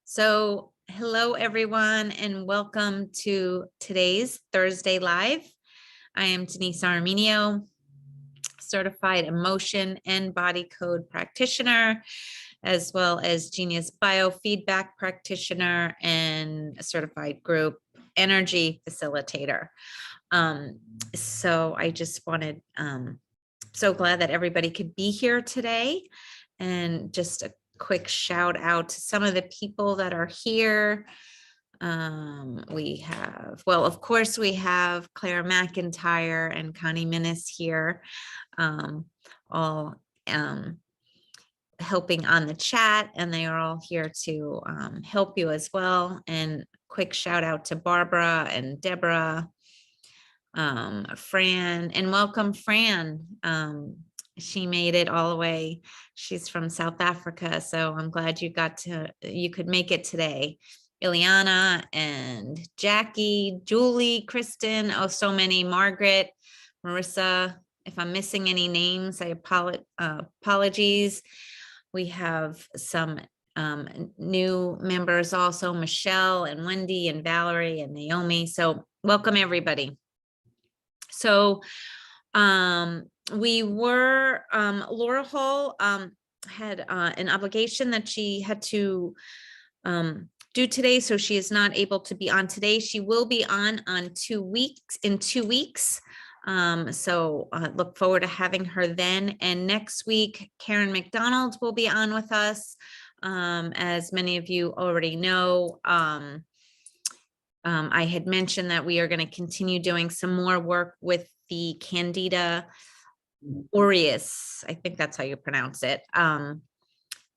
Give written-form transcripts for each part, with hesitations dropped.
So hello, everyone, and welcome to today's Thursday Live. I am Denise Armenio, certified emotion and body code practitioner, as well as Genius biofeedback practitioner and a certified group energy facilitator. So I just wanted, so glad that everybody could be here today, and just a quick shout out to some of the people that are here. We have, well, of course, we have Claire McIntyre and Connie Minnis here, all helping on the chat, and they are all here to help you as well. And quick shout out to Barbara and Deborah, Fran, and welcome Fran. She made it all the way. She's from South Africa, so I'm glad you could make it today. Ileana and Jackie, Julie, Kristen, oh, so many, Margaret, Marissa. If I'm missing any names, I apologies. We have some new members also, Michelle and Wendy and Valerie and Naomi. So welcome everybody. So we were, Laura Hall had an obligation that she had to do today, so she is not able to be on today. She will be on in 2 weeks. So look forward to having her then. And next week, Karen McDonald will be on with us. As many of you already know, I had mentioned that we are going to continue doing some more work with the Candida aureus, I think that's how you pronounce it,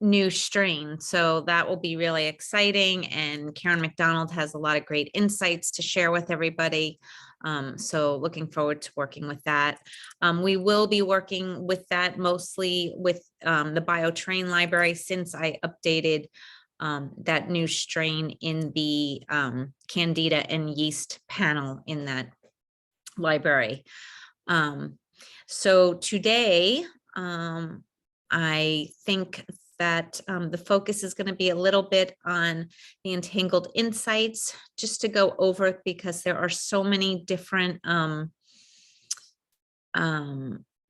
new strain. So that will be really exciting. And Karen McDonald has a lot of great insights to share with everybody. So looking forward to working with that. We will be working with that mostly with the BioTrain library, since I updated that new strain in the Candida and yeast panel in that library. So today, I think that the focus is going to be a little bit on the Entangled insights, just to go over it, because there are so many different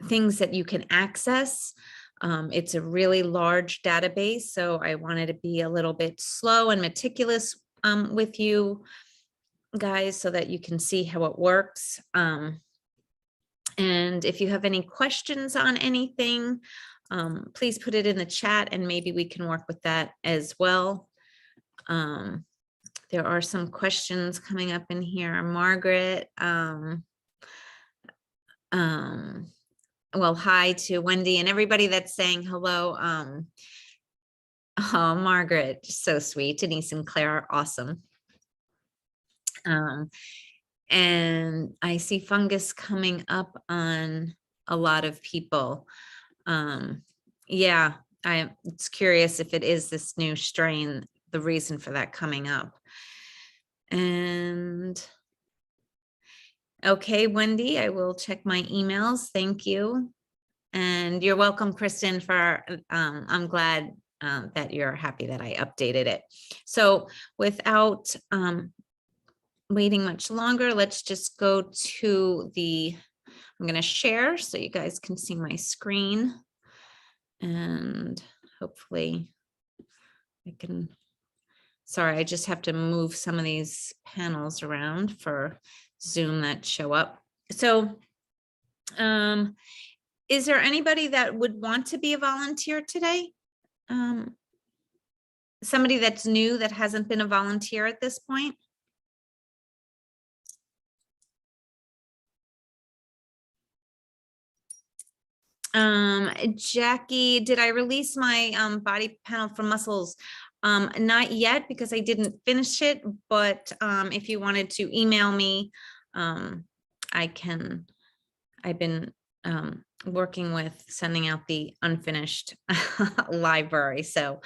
things that you can access. It's a really large database, so I wanted to be a little bit slow and meticulous with you guys so that you can see how it works. And if you have any questions on anything, please put it in the chat and maybe we can work with that as well. There are some questions coming up in here. Margaret, well, hi to Wendy and everybody that's saying hello. Oh, Margaret, so sweet. Denise and Claire are awesome. And I see fungus coming up on a lot of people. Yeah, it's curious if it is this new strain, the reason for that coming up. And okay, Wendy, I will check my emails. Thank you. And you're welcome, Kristen, for, I'm glad that you're happy that I updated it. So without waiting much longer, let's just go to I'm going to share so you guys can see my screen, and hopefully I can, sorry, I just have to move some of these panels around for Zoom that show up. So is there anybody that would want to be a volunteer today? Somebody that's new that hasn't been a volunteer at this point? Jackie, did I release my body panel for muscles? Not yet, because I didn't finish it, but if you wanted to email me, I can. I've been working with sending out the unfinished library, so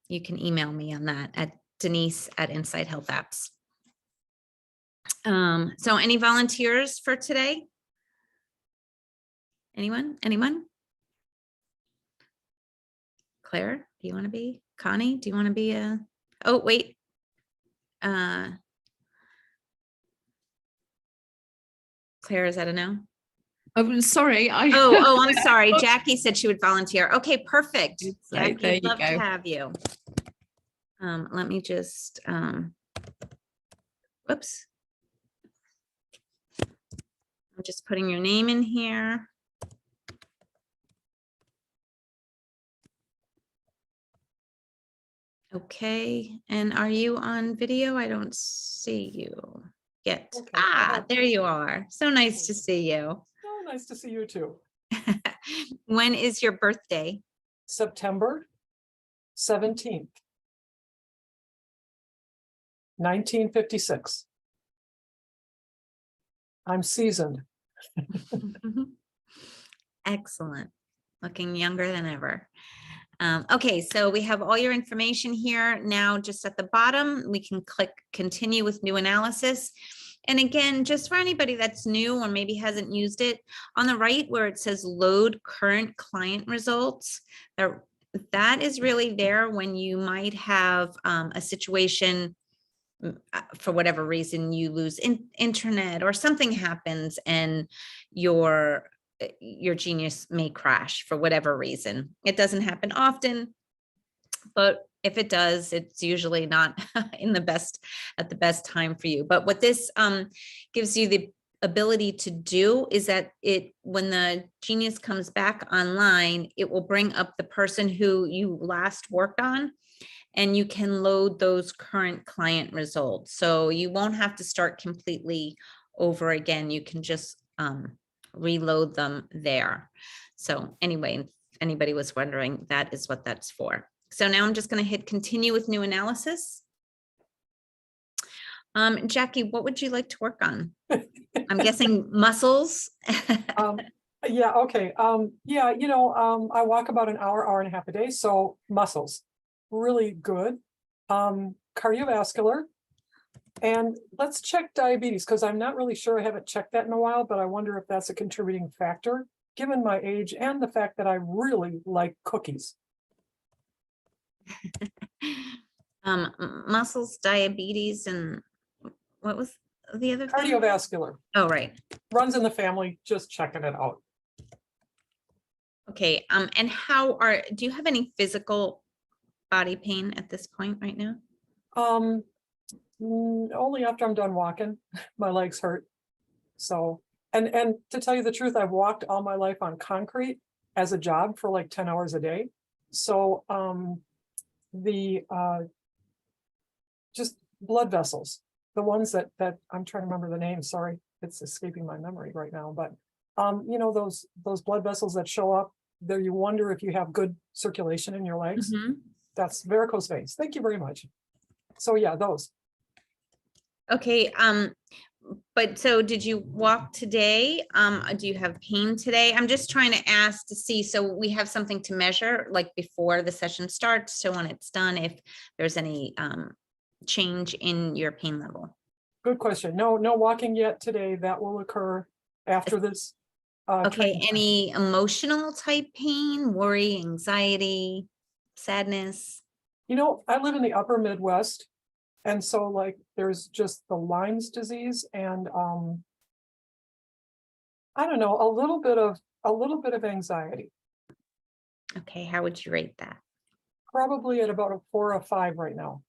you can email me on that at denise@InsideHealthApps. So any volunteers for today? Anyone? Claire, do you want to be? Connie, do you want to be a, oh, wait. Claire, is that a no? I'm sorry. Oh, I'm sorry. Jackie said she would volunteer. Okay, perfect. So there Jackie, you love to go. have you. Let me just, whoops. I'm just putting your name in here. Okay, and are you on video? I don't see you yet. Okay. Ah, there you are. So nice to see you. Oh, nice to see you too. When is your birthday? September 17th, 1956. I'm seasoned. Excellent. Looking younger than ever. Okay, so we have all your information here. Now, just at the bottom, we can click continue with new analysis. And again, just for anybody that's new or maybe hasn't used it, on the right where it says load current client results, that is really there when you might have a situation for whatever reason you lose internet or something happens and your Genius may crash for whatever reason. It doesn't happen often, but if it does, it's usually not at the best time for you. But what this gives you the ability to do is that when the Genius comes back online, it will bring up the person who you last worked on, and you can load those current client results. So you won't have to start completely over again. You can just reload them there. So anyway, if anybody was wondering, that is what that's for. So now I'm just going to hit continue with new analysis. Jackie, what would you like to work on? I'm guessing muscles. Yeah, okay. Yeah, I walk about an hour and a half a day. So muscles, really good. Cardiovascular. And let's check diabetes, because I'm not really sure. I haven't checked that in a while, but I wonder if that's a contributing factor, given my age and the fact that I really like cookies. Muscles, diabetes, and what was the other thing? Cardiovascular. Oh, right. Runs in the family, just checking it out. Okay. And do you have any physical body pain at this point right now? Only after I'm done walking, my legs hurt. So, and to tell you the truth, I've walked all my life on concrete as a job for like 10 hours a day. So, just blood vessels, the ones that I'm trying to remember the name. Sorry, it's escaping my memory right now. But, those blood vessels that show up there, you wonder if you have good circulation in your legs. Mm-hmm. That's varicose veins. Thank you very much. So yeah, those. Okay. But so did you walk today? Do you have pain today? I'm just trying to ask to see, so we have something to measure like before the session starts. So when it's done, if there's any change in your pain level. Good question. No walking yet today. That will occur after this. Okay. Any emotional type pain, worry, anxiety, sadness? I live in the upper Midwest. And so like there's just the Lyme's disease and I don't know, a little bit of anxiety. Okay, how would you rate that? Probably at about a 4 or 5 right now.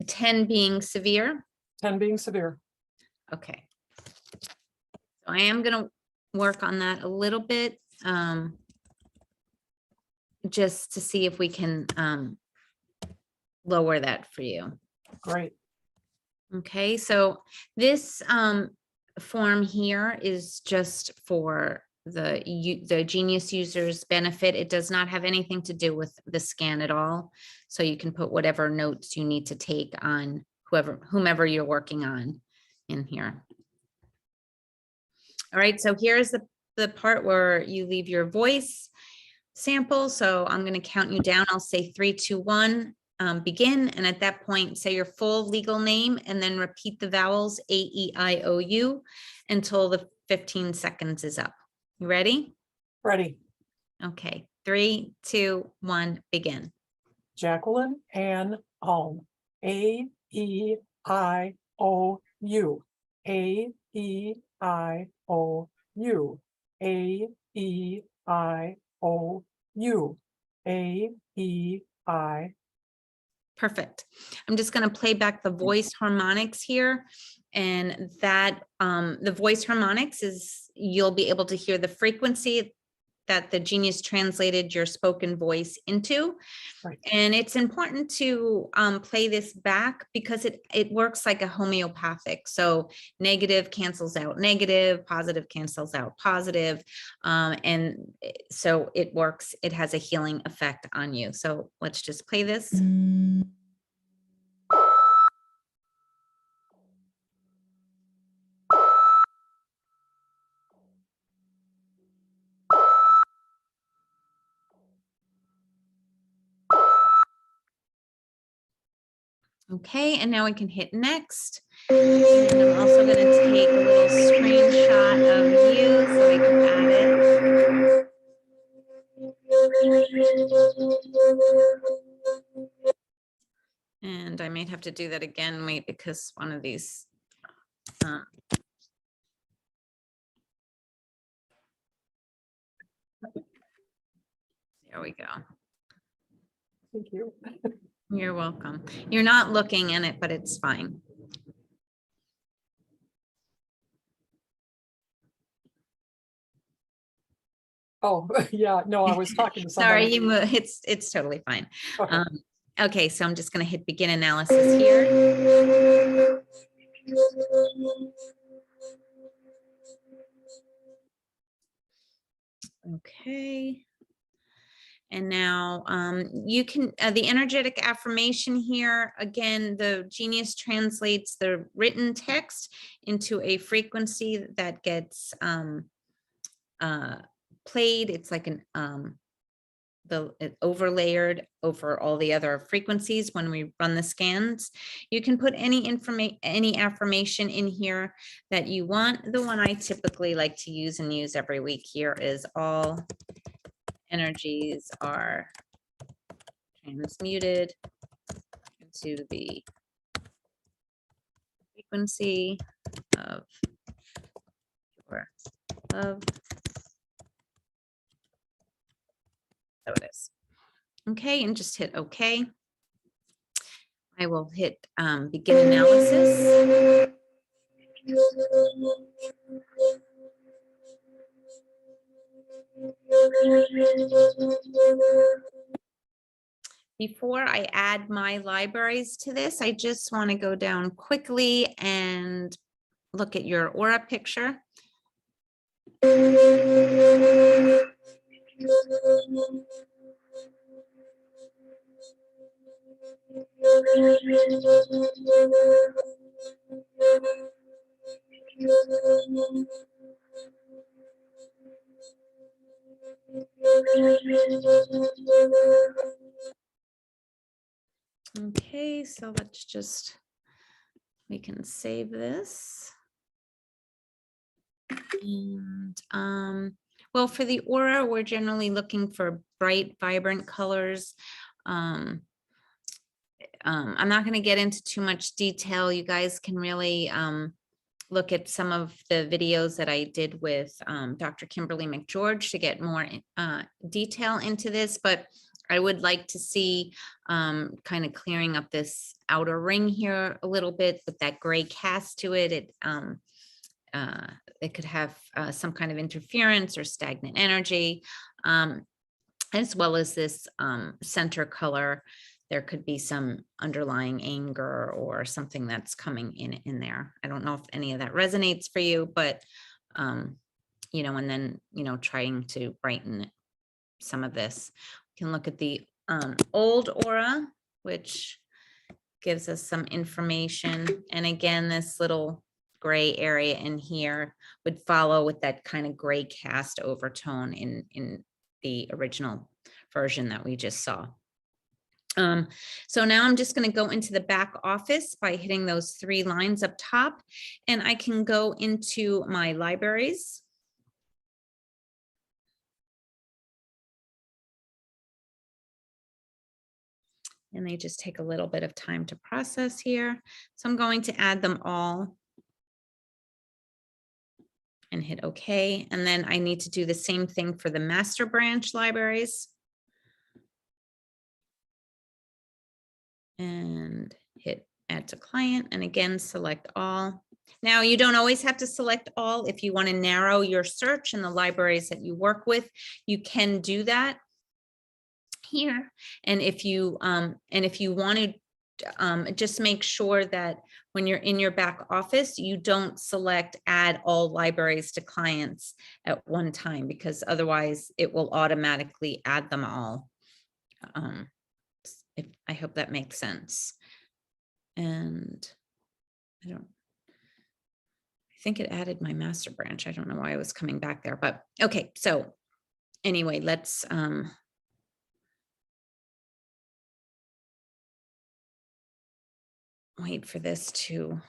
10 being severe? 10 being severe. Okay. So I am going to work on that a little bit, just to see if we can lower that for you. Great. Okay, so this form here is just for the Genius users' benefit. It does not have anything to do with the scan at all. So you can put whatever notes you need to take on whomever you're working on in here. All right, so here's the part where you leave your voice sample. So I'm going to count you down. I'll say 3, 2, 1. Begin, and at that point say your full legal name and then repeat the vowels A-E-I-O-U until the 15 seconds is up. You ready? Ready. Okay, 3, 2, 1, begin. Jacqueline Ann Aum, A-E-I-O-U, A-E-I-O-U, A-E-I-O-U, A-E-I. Perfect. I'm just going to play back the voice harmonics here. And that the voice harmonics is, you'll be able to hear the frequency that the genius translated your spoken voice into. Right. And it's important to play this back because it works like a homeopathic. So negative cancels out negative, positive cancels out positive. And so it works, it has a healing effect on you. So let's just play this. Okay, and now we can hit next. And I'm also going to take a little screenshot of you so we can add it. And I might have to do that again, wait, because one of these. There we go. Thank you. You're welcome. You're not looking in it, but it's fine. Oh, yeah, no, I was talking to somebody. Sorry, it's totally fine. Okay. Okay, so I'm just going to hit begin analysis here. Okay. And now you can, the energetic affirmation here, again, the genius translates the written text into a frequency that gets played. It's like it overlayered over all the other frequencies when we run the scans. You can put any affirmation in here that you want. The one I typically like to use and use every week here is all energies are transmuted into the frequency of your love. So it is. Okay, and just hit OK. I will hit begin analysis. Before I add my libraries to this, I just want to go down quickly and look at your aura picture. Okay, so let's just, we can save this. And well, for the aura, we're generally looking for bright, vibrant colors. I'm not going to get into too much detail. You guys can really look at some of the videos that I did with Dr. Kimberly McGeorge to get more detail into this, but I would like to see kind of clearing up this outer ring here a little bit with that gray cast to it. It could have some kind of interference or stagnant energy, as well as this center color. There could be some underlying anger or something that's coming in there. I don't know if any of that resonates for you, but you know, and then, you know, trying to brighten some of this. We can look at the old aura, which gives us some information. And again, this little gray area in here would follow with that kind of gray cast overtone in the original version that we just saw. So now I'm just going to go into the back office by hitting those 3 lines up top, and I can go into my libraries. And they just take a little bit of time to process here. So I'm going to add them all and hit OK. And then I need to do the same thing for the master branch libraries. And hit add to client, and again, select all. Now, you don't always have to select all. If you want to narrow your search in the libraries that you work with, you can do that here. And if you want to just make sure that when you're in your back office, you don't select add all libraries to clients at one time, because otherwise it will automatically add them all. I hope that makes sense. And I think it added my master branch. I don't know why I was coming back there, but okay. So anyway, let's wait for this to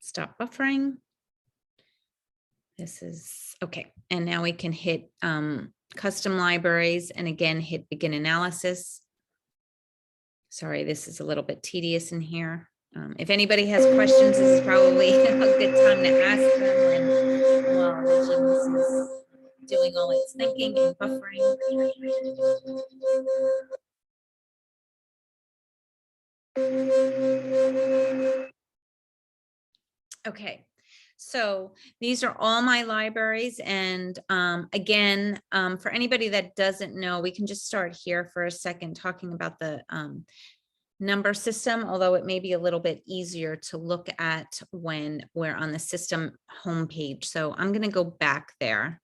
stop buffering. This is okay. And now we can hit custom libraries, and again, hit begin analysis. Sorry, this is a little bit tedious in here. If anybody has questions, this is probably a good time to ask them while the Genius is doing all its thinking and buffering. Okay, so these are all my libraries. And again, for anybody that doesn't know, we can just start here for a second talking about the number system, although it may be a little bit easier to look at when we're on the system homepage. So I'm going to go back there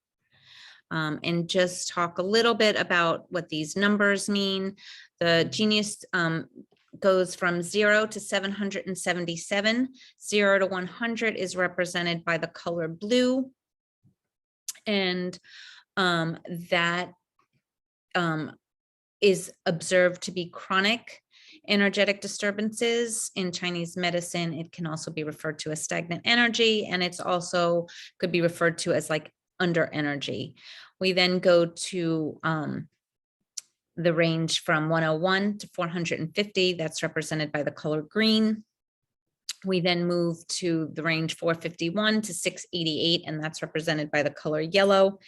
and just talk a little bit about what these numbers mean. The Genius goes from 0 to 777. 0 to 100 is represented by the color blue. And that is observed to be chronic energetic disturbances. In Chinese medicine, it can also be referred to as stagnant energy, and it's also could be referred to as like under energy. We then go to the range from 101 to 450. That's represented by the color green. We then move to the range 451 to 688, and that's represented by the color yellow.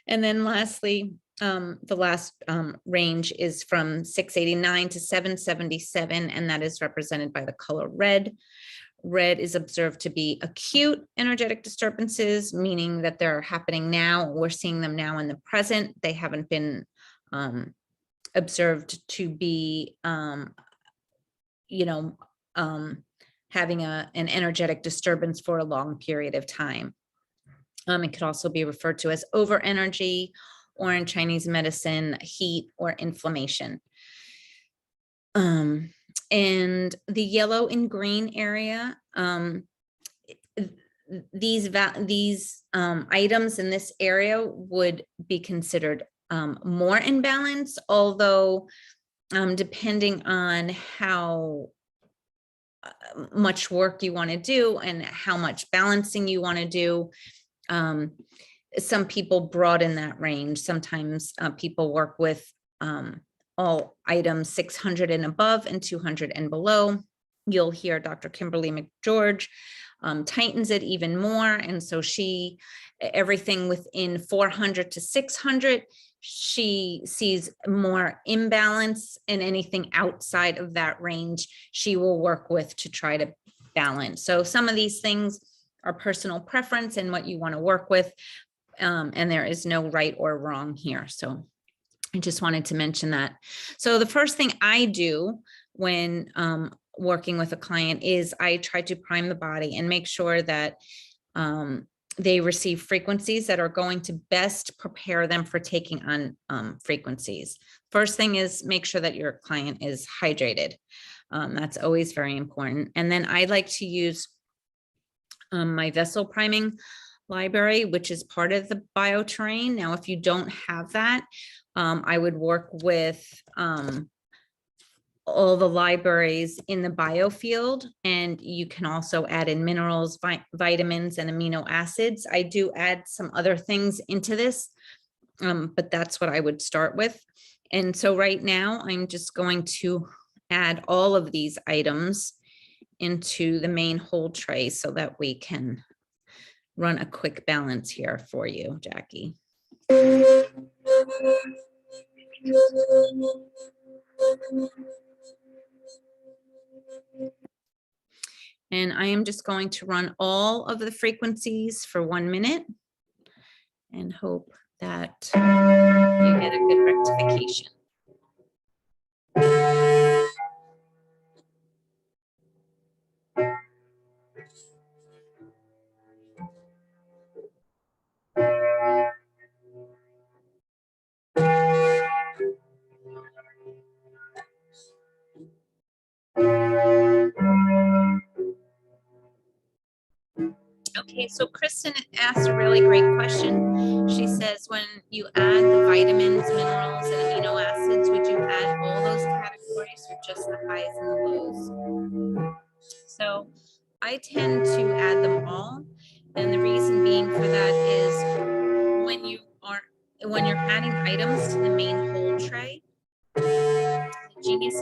And then lastly, the last range is from 689 to 777, and that is represented by the color red. Red is observed to be acute energetic disturbances, meaning that they're happening now. We're seeing them now in the present. They haven't been observed to be, having an energetic disturbance for a long period of time. It could also be referred to as over energy, or in Chinese medicine, heat or inflammation. And the yellow and green area, these items in this area would be considered more in balance, although depending on how much work you want to do and how much balancing you want to do, some people broaden that range. Sometimes people work with all items 600 and above and 200 and below. You'll hear Dr. Kimberly McGeorge tightens it even more. And so everything within 400 to 600, she sees more imbalance, and anything outside of that range, she will work with to try to balance. So some of these things are personal preference and what you want to work with. And there is no right or wrong here. So I just wanted to mention that. So the first thing I do when working with a client is I try to prime the body and make sure that they receive frequencies that are going to best prepare them for taking on frequencies. First thing is make sure that your client is hydrated. That's always very important. And then I like to use my vessel priming library, which is part of the bioterrain. Now, if you don't have that, I would work with all the libraries in the biofield, and you can also add in minerals, vitamins, and amino acids. I do add some other things into this, but that's what I would start with. And so right now I'm just going to add all of these items into the main hold tray so that we can run a quick balance here for you, Jackie. And I am just going to run all of the frequencies for 1 minute and hope that you get a good rectification. Okay, so Kristen asked a really great question. She says, when you add the vitamins, minerals, and amino acids, would you add all those categories or just the highs and the lows? So I tend to add them all. And the reason being for that is when you're adding items to the main hold tray, Genius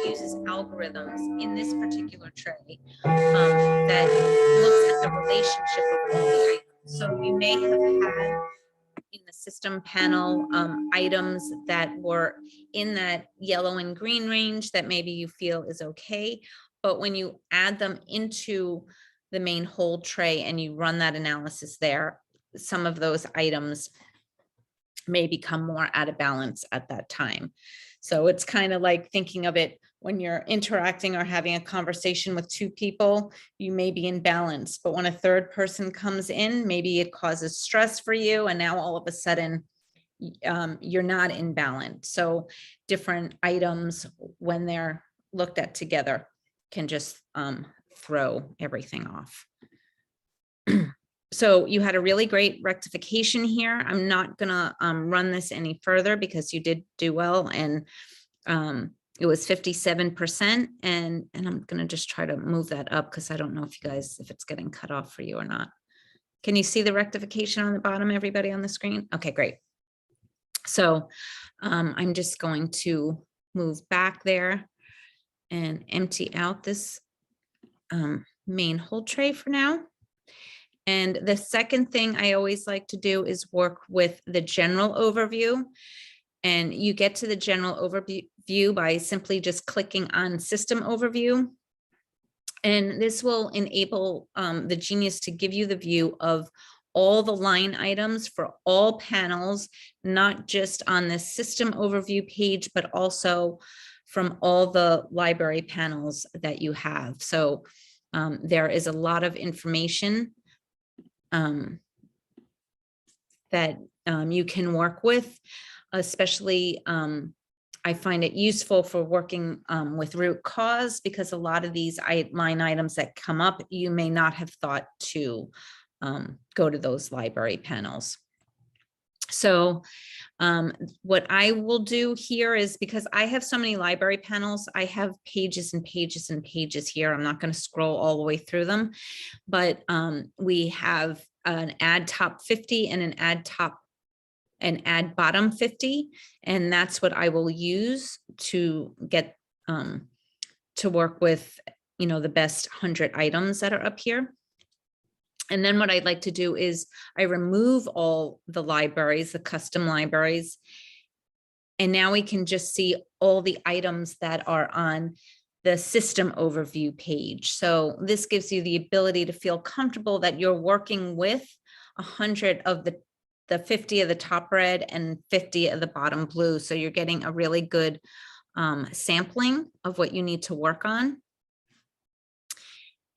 uses algorithms in this particular tray that looks at the relationship of all the items. So you may have had in the system panel items that were in that yellow and green range that maybe you feel is okay. But when you add them into the main hold tray and you run that analysis there, some of those items may become more out of balance at that time. So it's kind of like thinking of it when you're interacting or having a conversation with two people, you may be in balance, but when a third person comes in, maybe it causes stress for you. And now all of a sudden you're not in balance. So different items, when they're looked at together, can just throw everything off. So you had a really great rectification here. I'm not gonna run this any further because you did do well, and it was 57%, and I'm gonna just try to move that up because I don't know if you guys, if it's getting cut off for you or not. Can you see the rectification on the bottom, everybody on the screen? Okay, great. So I'm just going to move back there and empty out this main hold tray for now. And the second thing I always like to do is work with the general overview. And you get to the general overview by simply just clicking on system overview. And this will enable the Genius to give you the view of all the line items for all panels, not just on the system overview page, but also from all the library panels that you have. So there is a lot of information that you can work with, especially I find it useful for working with root cause, because a lot of these line items that come up, you may not have thought to go to those library panels. So what I will do here is, because I have so many library panels, I have pages and pages and pages here. I'm not going to scroll all the way through them, but we have an add top 50 and an add bottom 50. And that's what I will use to get to work with, you know, the best 100 items that are up here. And then what I'd like to do is I remove all the libraries, the custom libraries, and now we can just see all the items that are on the system overview page. So this gives you the ability to feel comfortable that you're working with 100 of the 50 of the top red and 50 of the bottom blue. So you're getting a really good sampling of what you need to work on.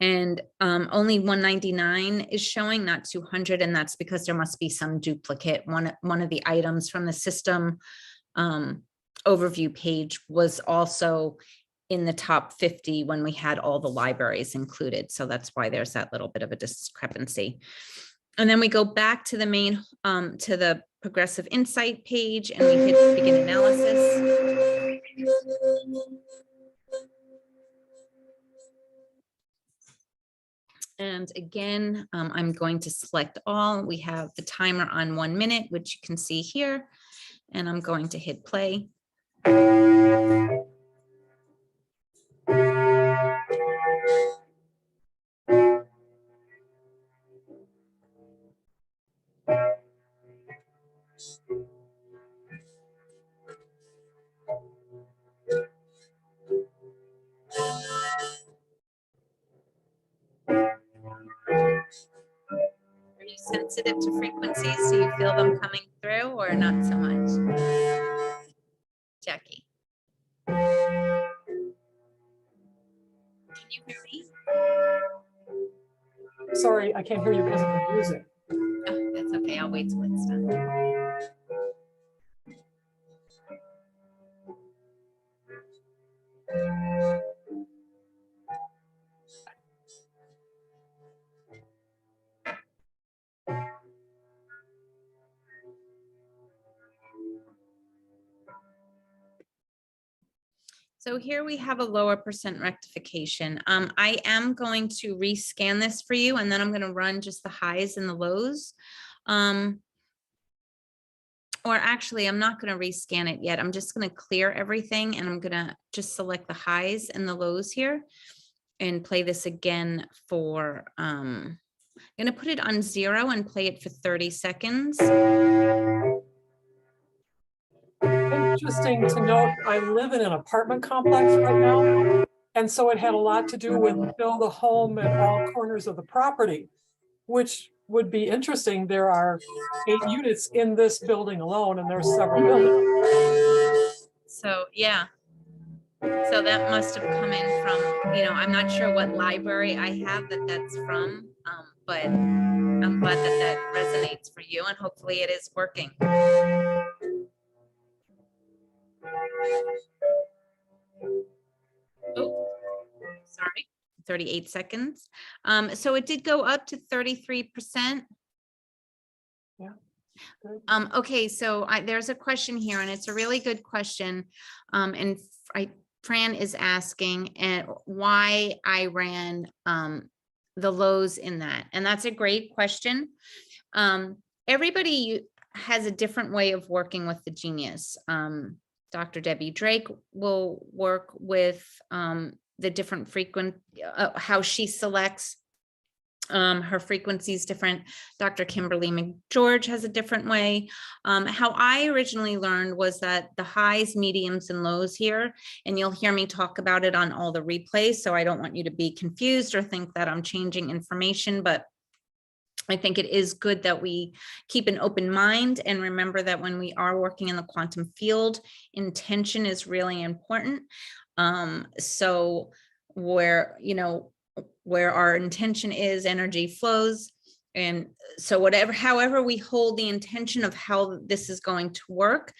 And only 199 is showing, not 200, and that's because there must be some duplicate. One of the items from the system overview page was also in the top 50 when we had all the libraries included. So that's why there's that little bit of a discrepancy. And then we go back to the main, to the Progressive Insight page, and we hit begin analysis. And again, I'm going to select all. We have the timer on 1 minute, which you can see here. And I'm going to hit play. Are you sensitive to frequencies? Do you feel them coming through or not so much? Jackie. Can you hear me? Sorry, I can't hear you because of the music. Oh, that's okay. I'll wait till it's done. So here we have a lower percent rectification. I am going to rescan this for you, and then I'm going to run just the highs and the lows. Or actually, I'm not going to rescan it yet. I'm just going to clear everything, and I'm going to just select the highs and the lows here and play this again for, I'm going to put it on 0 and play it for 30 seconds. Interesting to note, I live in an apartment complex right now, and so it had a lot to do with build a home at all corners of the property, which would be interesting. There are 8 units in this building alone, and there's several buildings. So yeah, so that must have come in from, I'm not sure what library I have that's from, but I'm glad that resonates for you, and hopefully it is working. Oh, sorry, 38 seconds. So it did go up to 33%. Yeah. Okay, so there's a question here, and it's a really good question. And Fran is asking why I ran the lows in that. And that's a great question. Everybody has a different way of working with the genius. Dr. Debbie Drake will work with the different how she selects her frequency is different. Dr. Kimberly McGeorge has a different way. How I originally learned was that the highs, mediums, and lows here, and you'll hear me talk about it on all the replays, so I don't want you to be confused or think that I'm changing information, but I think it is good that we keep an open mind and remember that when we are working in the quantum field, intention is really important. So where our intention is, energy flows. And so however we hold the intention of how this is going to work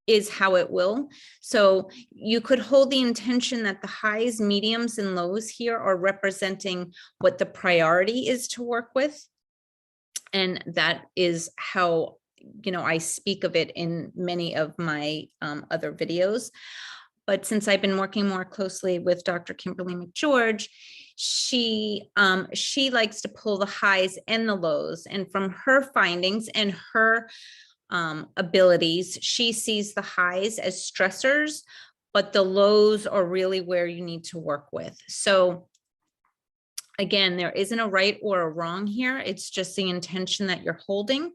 is how it will. So you could hold the intention that the highs, mediums, and lows here are representing what the priority is to work with. And that is how, I speak of it in many of my other videos. But since I've been working more closely with Dr. Kimberly McGeorge, she likes to pull the highs and the lows. And from her findings and her abilities, she sees the highs as stressors, but the lows are really where you need to work with. So again, there isn't a right or a wrong here. It's just the intention that you're holding.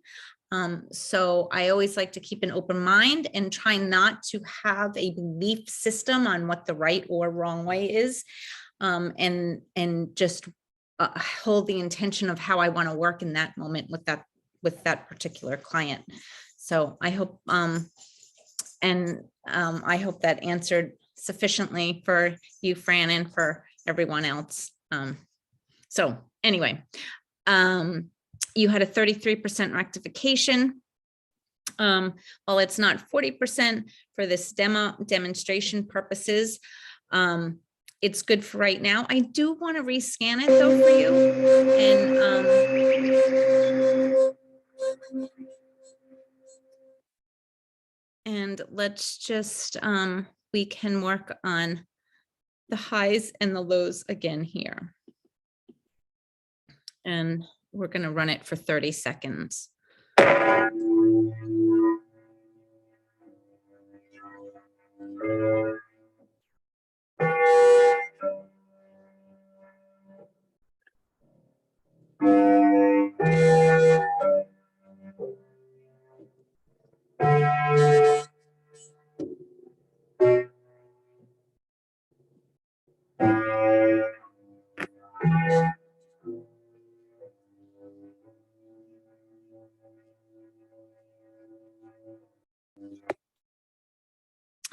So I always like to keep an open mind and try not to have a belief system on what the right or wrong way is, and just hold the intention of how I want to work in that moment with that particular client. So I hope, I hope that answered sufficiently for you, Fran, and for everyone else. So anyway, you had a 33% rectification. Well, it's not 40% for this demonstration purposes. It's good for right now. I do want to rescan it though for you. And let's just, we can work on the highs and the lows again here. And we're going to run it for 30 seconds.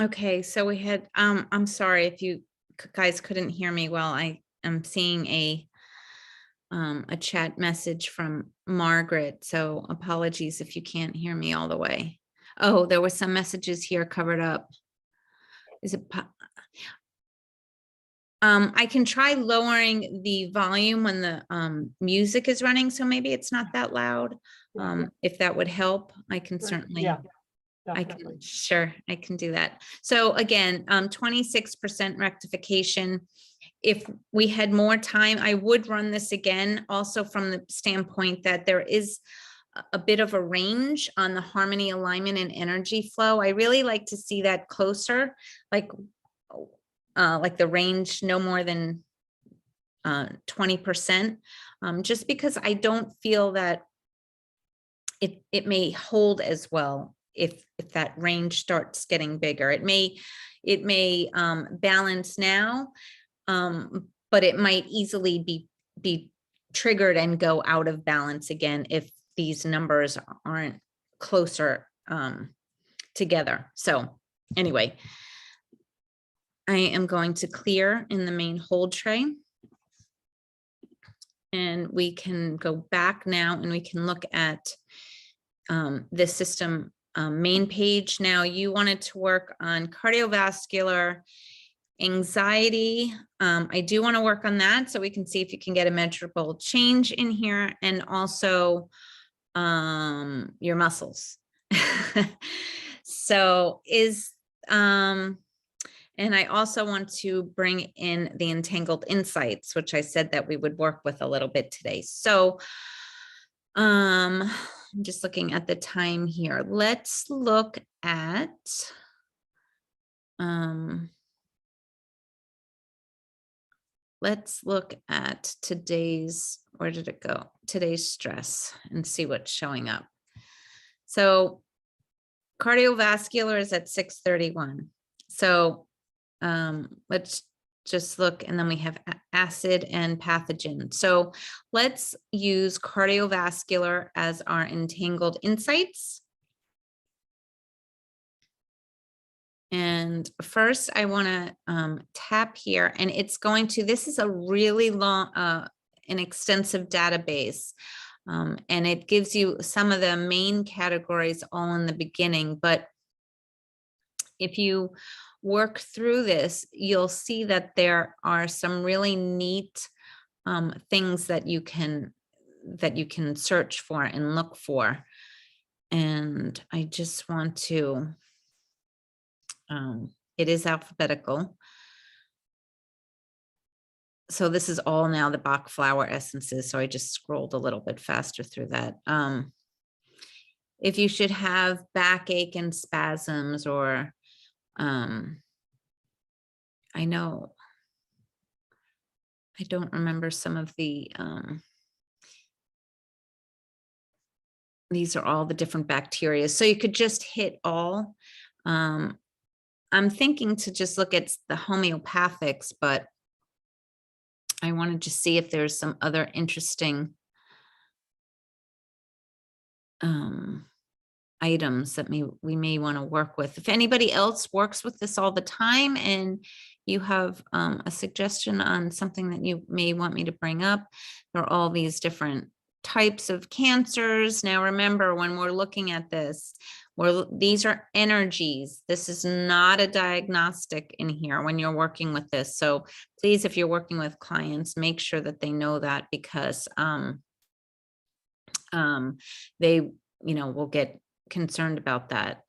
Okay, so we had, I'm sorry if you guys couldn't hear me well. I am seeing a chat message from Margaret, so apologies if you can't hear me all the way. Oh, there were some messages here covered up. Is it? I can try lowering the volume when the music is running, so maybe it's not that loud. If that would help, I can certainly. Yeah, I definitely. can, sure, I can do that. So again, 26% rectification. If we had more time, I would run this again, also from the standpoint that there is a bit of a range on the harmony, alignment, and energy flow. I really like to see that closer, like the range no more than 20%, just because I don't feel that it may hold as well if that range starts getting bigger. It may balance now, but it might easily be triggered and go out of balance again if these numbers aren't closer together. So anyway, I am going to clear in the main hold tray. And we can go back now and we can look at the system main page. Now you wanted to work on cardiovascular, anxiety. I do want to work on that so we can see if you can get a measurable change in here, and also your muscles. So and I also want to bring in the entangled insights, which I said that we would work with a little bit today. So I'm just looking at the time here. Let's look at today's, where did it go? Today's stress, and see what's showing up. So cardiovascular is at 631. So let's just look, and then we have acid and pathogen. So let's use cardiovascular as our entangled insights. And first I want to tap here, and it's going to, this is a really long, an extensive database. And it gives you some of the main categories all in the beginning, but if you work through this, you'll see that there are some really neat things that you can search for and look for. And I just want to, it is alphabetical. So this is all now the Bach flower essences. So I just scrolled a little bit faster through that. If you should have backache and spasms, or I know, I don't remember some of the, these are all the different bacteria. So you could just hit all. I'm thinking to just look at the homeopathics, but I want to just see if there's some other interesting items that we may want to work with. If anybody else works with this all the time and you have a suggestion on something that you may want me to bring up, there are all these different types of cancers. Now, remember, when we're looking at this, these are energies. This is not a diagnostic in here when you're working with this. So please, if you're working with clients, make sure that they know that, because they, will get concerned about that.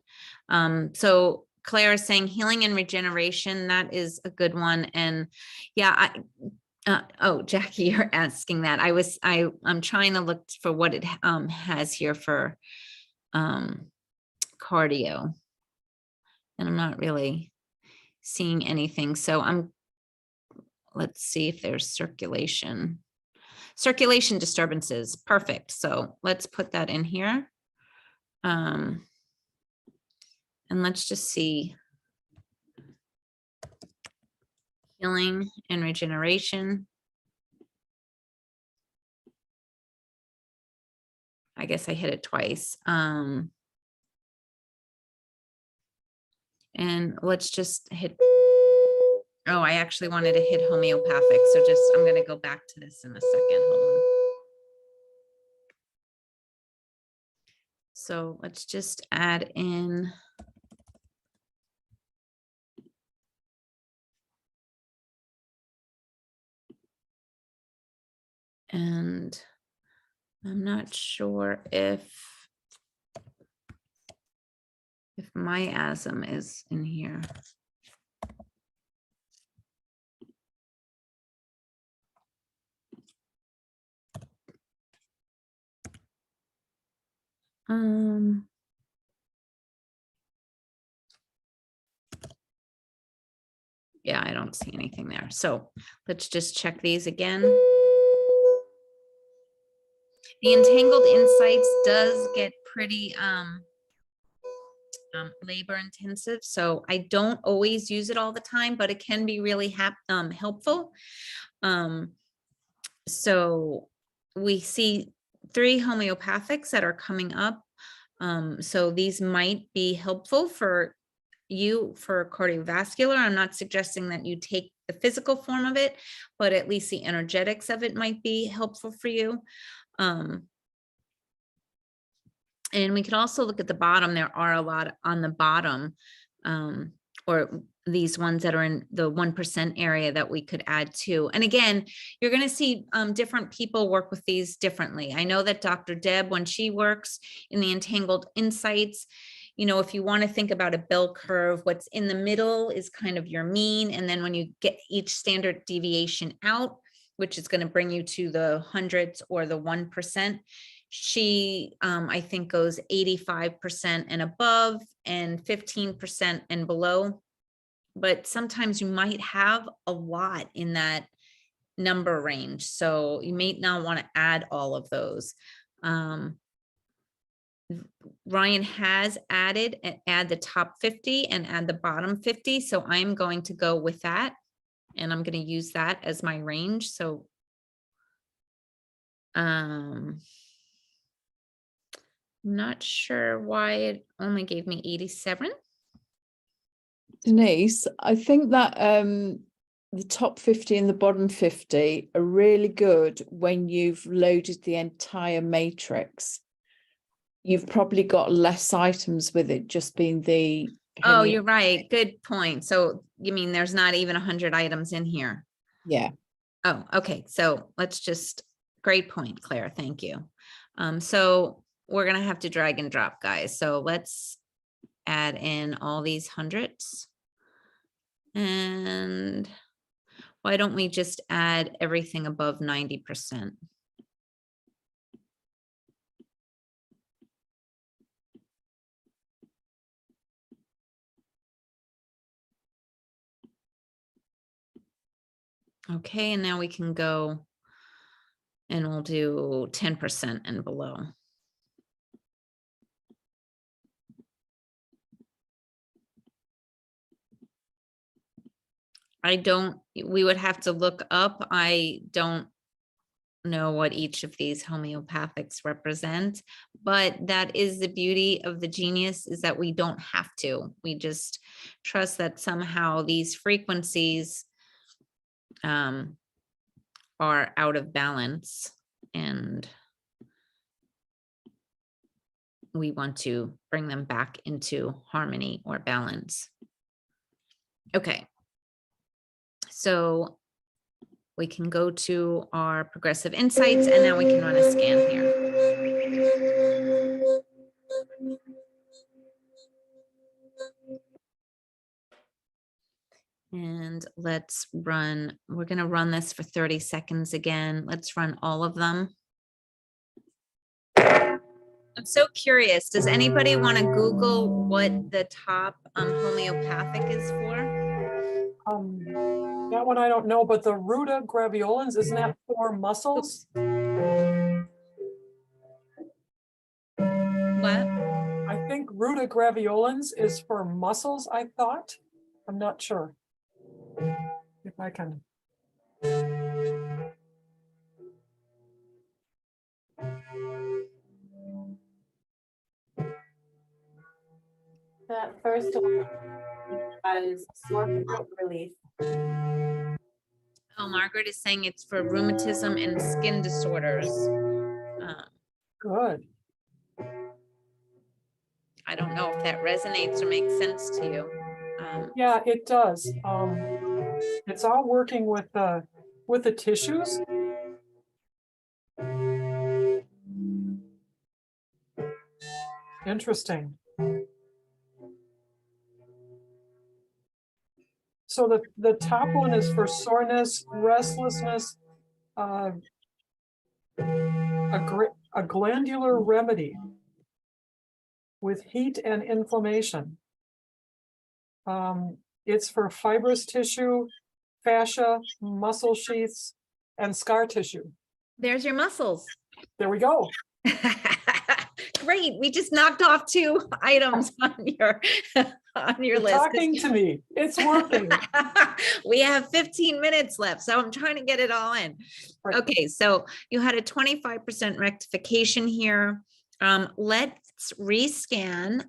So Claire is saying healing and regeneration, that is a good one. And yeah, oh, Jackie, you're asking that. I'm trying to look for what it has here for cardio, and I'm not really seeing anything. So let's see if there's circulation disturbances. Perfect. So let's put that in here. And let's just see healing and regeneration. I guess I hit it twice. And let's just hit, oh, I actually wanted to hit homeopathic. So just, I'm going to go back to this in a second. Hold on. So let's just add in. And I'm not sure if miasm is in here. Yeah, I don't see anything there. So let's just check these again. The Entangled Insights does get pretty labor intensive. So I don't always use it all the time, but it can be really helpful. So we see 3 homeopathics that are coming up. So these might be helpful for you for cardiovascular. I'm not suggesting that you take the physical form of it, but at least the energetics of it might be helpful for you. And we can also look at the bottom. There are a lot on the bottom, or these ones that are in the 1% area that we could add to. And again, you're going to see different people work with these differently. I know that Dr. Deb, when she works in the Entangled Insights, you know, if you want to think about a bell curve, what's in the middle is kind of your mean. And then when you get each standard deviation out, which is going to bring you to the hundreds or the 1%, she, I think, goes 85% and above and 15% and below. But sometimes you might have a lot in that number range. So you may not want to add all of those. Ryan has added and add the top 50 and add the bottom 50. So I'm going to go with that. And I'm going to use that as my range. So I'm not sure why it only gave me 87. Denise, I think that the top 50 and the bottom 50 are really good when you've loaded the entire matrix. You've probably got less items with it just being the. Oh, you're right. Good point. So you mean there's not even 100 items in here? Yeah. Oh, okay. So let's just, great point, Claire. Thank you. So we're going to have to drag and drop, guys. So let's add in all these hundreds. And why don't we just add everything above 90%? Okay, and now we can go and we'll do 10% and below. We would have to look up. I don't know what each of these homeopathics represent, but that is the beauty of the genius, is that we don't have to. We just trust that somehow these frequencies are out of balance and we want to bring them back into harmony or balance. Okay. So we can go to our progressive insights and now we can run a scan here. And let's run, we're going to run this for 30 seconds again. Let's run all of them. I'm so curious. Does anybody want to Google what the top homeopathic is for? That one I don't know, but the Ruta graveolens, isn't that for muscles? What? I think Ruta graveolens is for muscles, I thought. I'm not sure. If I can. That first one, as sore throat relief. Oh, Margaret is saying it's for rheumatism and skin disorders. Good. I don't know if that resonates or makes sense to you. Yeah, it does. It's all working with the tissues. Interesting. So the top one is for soreness, restlessness, a glandular remedy with heat and inflammation. It's for fibrous tissue, fascia, muscle sheaths, and scar tissue. There's your muscles. There we go. Great. We just knocked off 2 items on your You're list. talking to me. It's working. We have 15 minutes left, so I'm trying to get it all in. Right. Okay, so you had a 25% rectification here. Let's rescan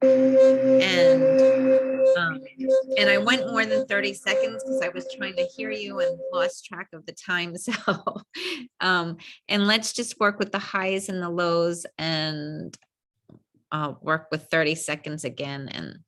and I went more than 30 seconds because I was trying to hear you and lost track of the time. So, and let's just work with the highs and the lows and work with 30 seconds again. And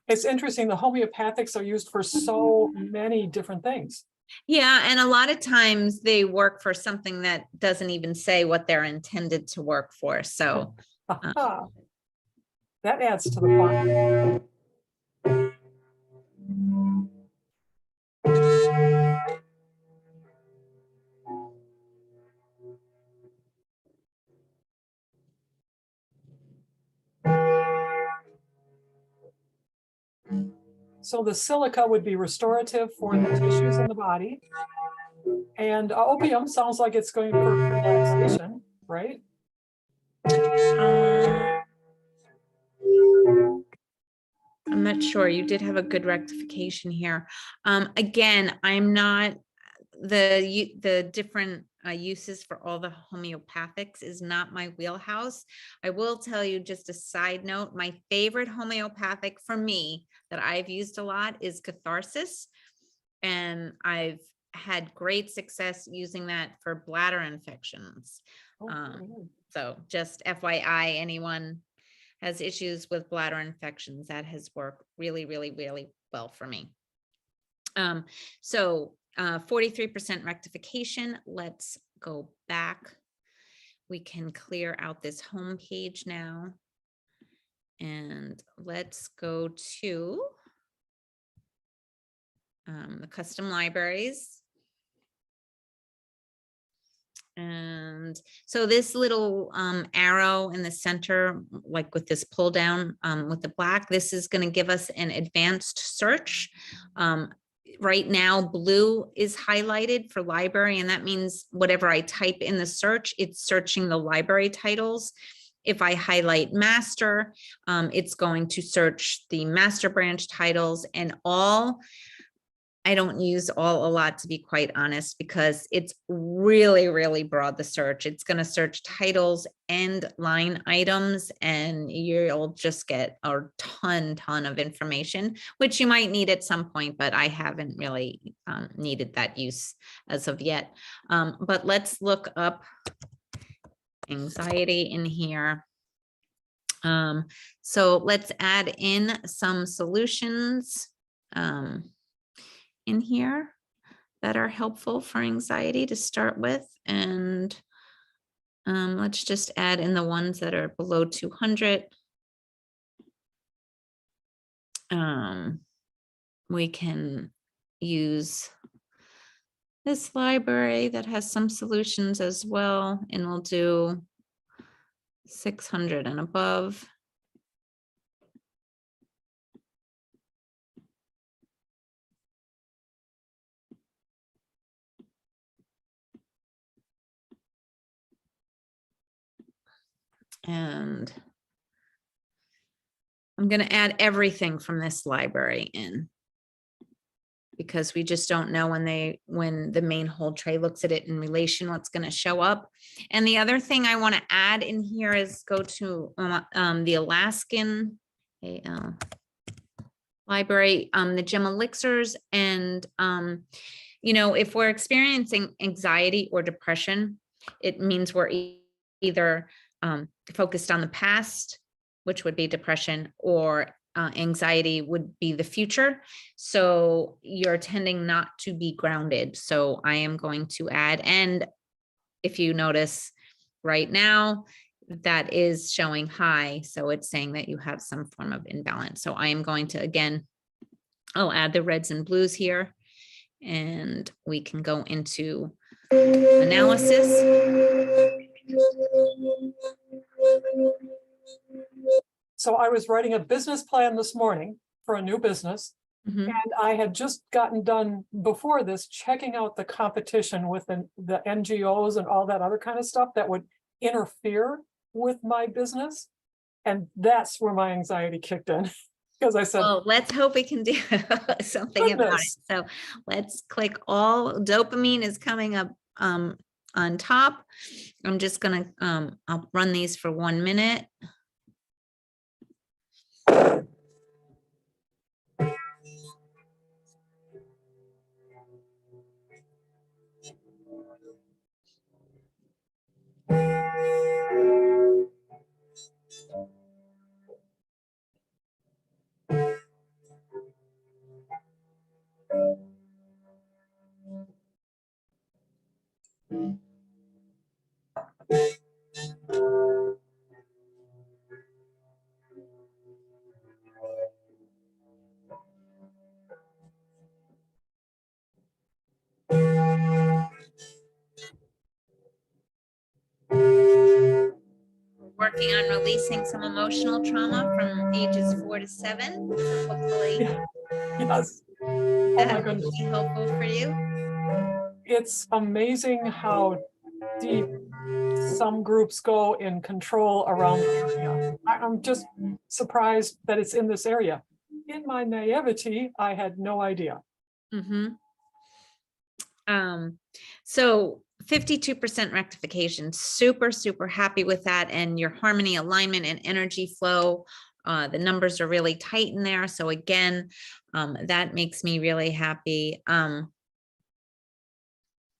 It's interesting. The homeopathics are used for so many different things. yeah, and a lot of times they work for something that doesn't even say what they're intended to work for. So That adds to the fun. So the silica would be restorative for the tissues in the body. And opium sounds like it's going for relaxation, right? I'm not sure. You did have a good rectification here. Again, I'm not the different uses for all the homeopathics is not my wheelhouse. I will tell you just a side note, my favorite homeopathic for me that I've used a lot is catharsis. And I've had great success using that for bladder infections. So just FYI, anyone has issues with bladder infections, that has worked really, really, really well for me. So 43% rectification. Let's go back. We can clear out this home page now. And let's go to the custom libraries. And so this little arrow in the center, like with this pull down with the black, this is going to give us an advanced search. Right now, blue is highlighted for library, and that means whatever I type in the search, it's searching the library titles. If I highlight master, it's going to search the master branch titles, and all. I don't use all a lot, to be quite honest, because it's really, really broad, the search. It's going to search titles and line items, and you'll just get a ton of information, which you might need at some point, but I haven't really needed that use as of yet. But let's look up anxiety in here. So let's add in some solutions in here that are helpful for anxiety to start with. And let's just add in the ones that are below 200. We can use this library that has some solutions as well, and we'll do 600 and above. And I'm going to add everything from this library in. because we just don't know when the main whole tray looks at it in relation, what's going to show up. And the other thing I want to add in here is go to the Alaskan library, the gem elixirs. And, if we're experiencing anxiety or depression, it means we're either focused on the past, which would be depression, or anxiety would be the future. So you're tending not to be grounded. So I am going to add, and if you notice right now, that is showing high. So it's saying that you have some form of imbalance. So I am going to, again, I'll add the reds and blues here, and we can go into analysis. So I was writing a business plan this morning for a new business. Mhm. And I had just gotten done before this, checking out the competition with the NGOs and all that other kind of stuff that would interfere with my business. And that's where my anxiety kicked in. Because I said, Well, let's hope we can do something about it. Goodness. So let's click all. Dopamine is coming up on top. I'm just gonna I'll run these for 1 minute. Working on releasing some emotional trauma from ages 4 to 7. So hopefully yes. Oh my that will goodness. be helpful for you. It's amazing how deep some groups go in control around the area. I'm just surprised that it's in this area. In my naivety, I had no idea. Mm-hmm. So 52% rectification, super, super happy with that. And your harmony, alignment, and energy flow, the numbers are really tight in there. So again, that makes me really happy.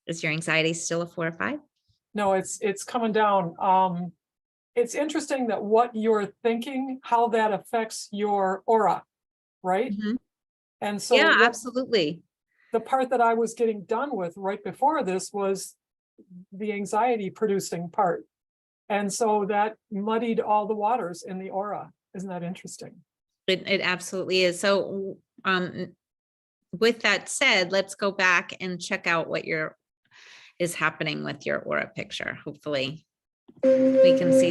Is your anxiety still a 4 or 5? No, it's coming down. It's interesting that what you're thinking, how that affects your aura, right? Mhm. And so Yeah, absolutely. the part that I was getting done with right before this was the anxiety producing part. And so that muddied all the waters in the aura. Isn't that interesting? It absolutely is. So with that said, let's go back and check out what is happening with your aura picture. Hopefully we can see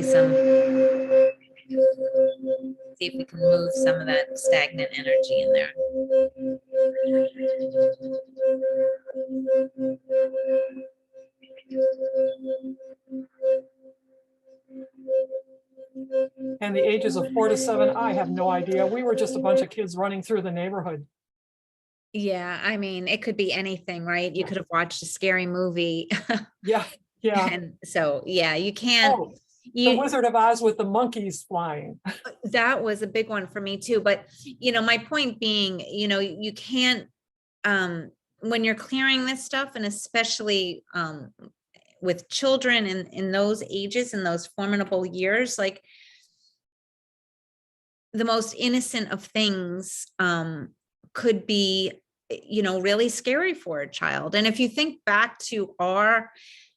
if we can move some of that stagnant energy in there. And the ages of 4 to 7, I have no idea. We were just a bunch of kids running through the neighborhood. Yeah, I mean, it could be anything, right? You could have watched a scary movie. Yeah, yeah. And so, yeah, you can't. Oh, the Wizard of Oz with the monkeys flying. That was a big one for me too. But, my point being, you can't, when you're clearing this stuff, and especially with children in those ages, in those formidable years, like the most innocent of things could be, really scary for a child. And if you think back to our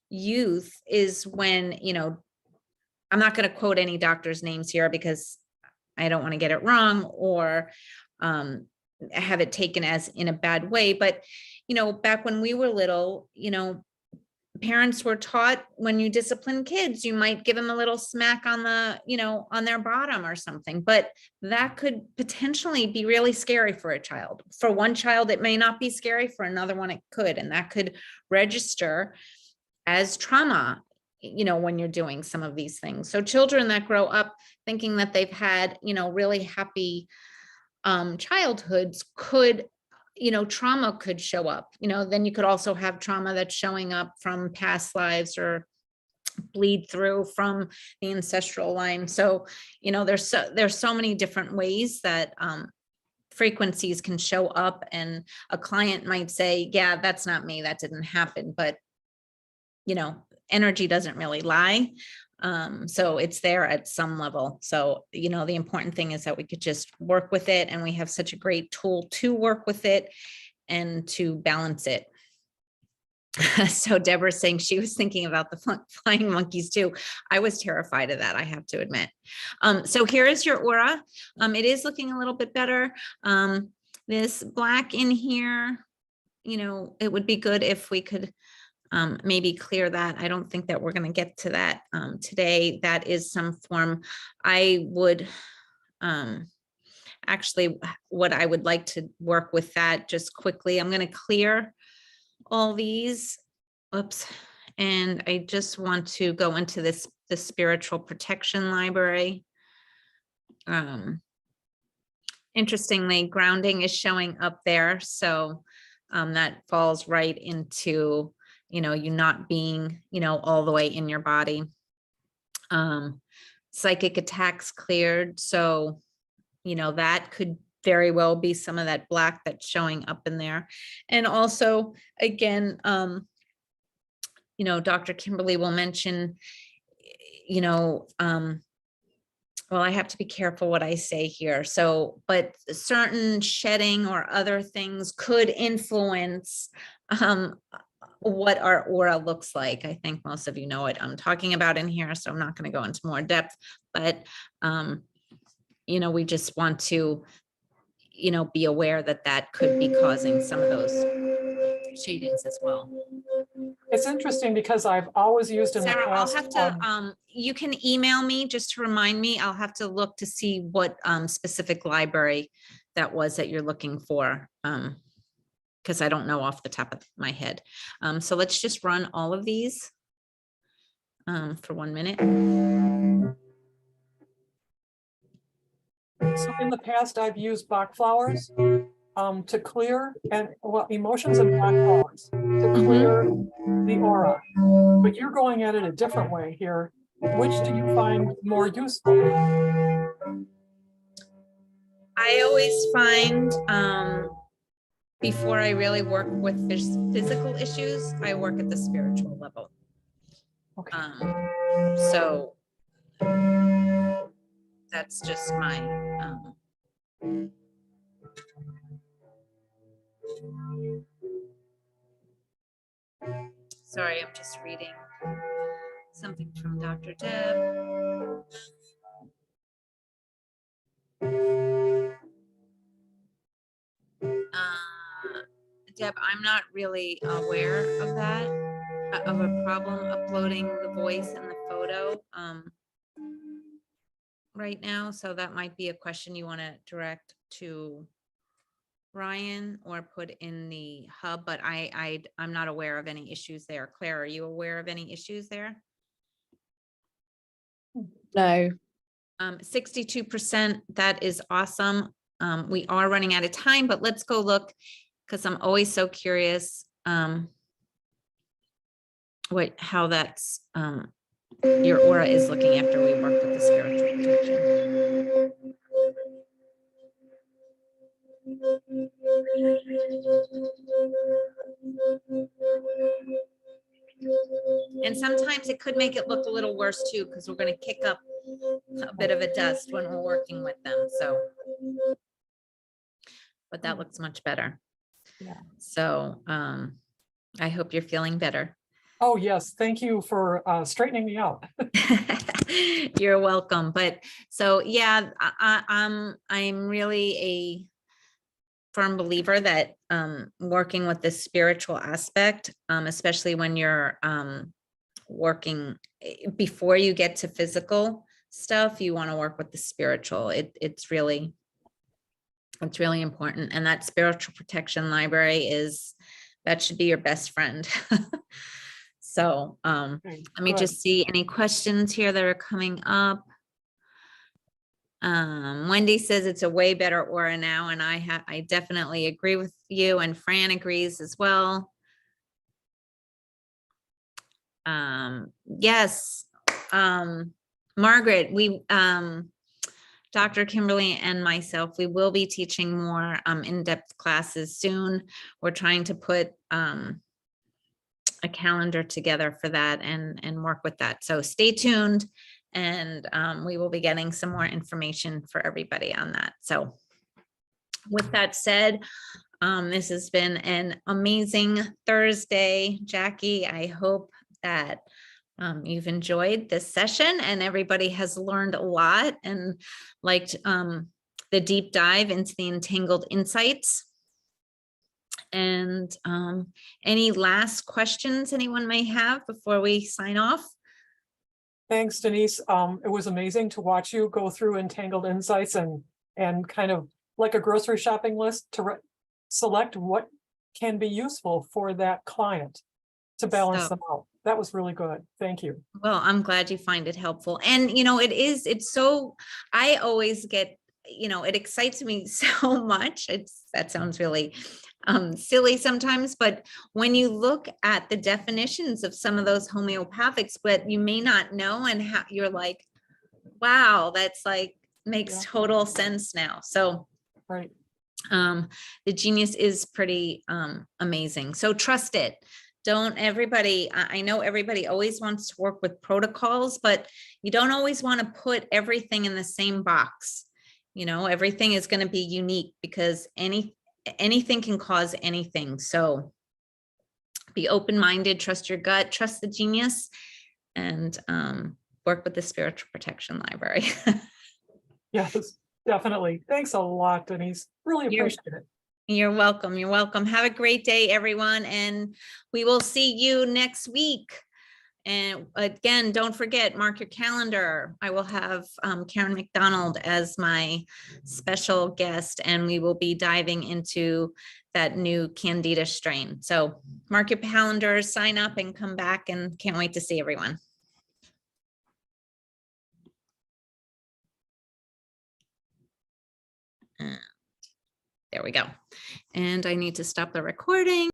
youth is when, I'm not going to quote any doctors' names here because I don't want to get it wrong or have it taken as in a bad way. But, back when we were little, parents were taught when you discipline kids, you might give them a little smack on on their bottom or something, but that could potentially be really scary for a child. For one child, it may not be scary. For another one, it could, and that could register as trauma, when you're doing some of these things. So children that grow up thinking that they've had, really happy childhoods could trauma could show up, then you could also have trauma that's showing up from past lives or bleed through from the ancestral line. So, there's so many different ways that frequencies can show up, and a client might say, yeah, that's not me, that didn't happen. But, energy doesn't really lie. So it's there at some level. So, the important thing is that we could just work with it, and we have such a great tool to work with it and to balance it. So Deborah's saying she was thinking about the flying monkeys too. I was terrified of that, I have to admit. So here is your aura. It is looking a little bit better. This black in here, it would be good if we could maybe clear that. I don't think that we're going to get to that today. That is some form. I would actually, what I would like to work with that just quickly. I'm going to clear all these. Oops. And I just want to go into the spiritual protection library. Interestingly, grounding is showing up there. So that falls right into, you not being, all the way in your body. Psychic attacks cleared. So, that could very well be some of that black that's showing up in there. And also, again, Dr. Kimberly will mention, well, I have to be careful what I say here. So, but certain shedding or other things could influence what our aura looks like. I think most of you know what I'm talking about in here, so I'm not going to go into more depth, but, we just want to, be aware that could be causing some of those shadings as well. It's interesting because I've always used in the Sarah, I'll past. have to, you can email me just to remind me. I'll have to look to see what specific library that was that you're looking for, because I don't know off the top of my head. So let's just run all of these for 1 minute. So in the past, I've used Bach flowers to clear, and emotions and Bach flowers to clear the aura. But you're going at it a different way here. Which do you find more useful? I always find before I really work with physical issues, I work at the spiritual level. Okay. So that's just my sorry, I'm just reading something from Dr. Deb. Deb, I'm not really aware of that, of a problem uploading the voice and the photo right now. So that might be a question you want to direct to Ryan or put in the hub, but I'm not aware of any issues there. Claire, are you aware of any issues there? No. 62%, that is awesome. We are running out of time, but let's go look, because I'm always so curious how that's your aura is looking after we work with the spiritual protection. And sometimes it could make it look a little worse too, because we're going to kick up a bit of a dust when we're working with them. So, but that looks much better. Yeah. So I hope you're feeling better. Oh, yes. Thank you for straightening me out. You're welcome. But so, yeah, I'm really a firm believer that working with the spiritual aspect, especially when you're working before you get to physical stuff, you want to work with the spiritual. It's really important. And that spiritual protection library that should be your best friend. So let me just see any questions here that are coming up. Wendy says it's a way better aura now, and I definitely agree with you, and Fran agrees as well. Yes, Margaret, Dr. Kimberly and myself, we will be teaching more in-depth classes soon. We're trying to put a calendar together for that and work with that. So stay tuned, and we will be getting some more information for everybody on that. So with that said, this has been an amazing Thursday. Jackie, I hope that you've enjoyed this session and everybody has learned a lot and liked the deep dive into the entangled insights. And any last questions anyone may have before we sign off? Thanks, Denise. It was amazing to watch you go through Entangled Insights and kind of like a grocery shopping list to select what can be useful for that client to balance them out. That was really good. Thank you. Well, I'm glad you find it helpful. And, you know, it's so, I always get, you know, it excites me so much. That sounds really silly sometimes, but when you look at the definitions of some of those homeopathics, but you may not know, and how you're like, wow, that's like, makes total sense now. So, right. The genius is pretty amazing. So trust it. Don't everybody, I know everybody always wants to work with protocols, but you don't always want to put everything in the same box. You know, everything is going to be unique because anything can cause anything. So be open-minded, trust your gut, trust the genius, and work with the spiritual protection library. Yes, definitely. Thanks a lot, Denise. Really appreciate it. You're welcome. You're welcome. Have a great day, everyone. And we will see you next week. And again, don't forget, mark your calendar. I will have Karen McDonald as my special guest, and we will be diving into that new Candida strain. So mark your calendars, sign up, and come back, and can't wait to see everyone. There we go. And I need to stop the recording.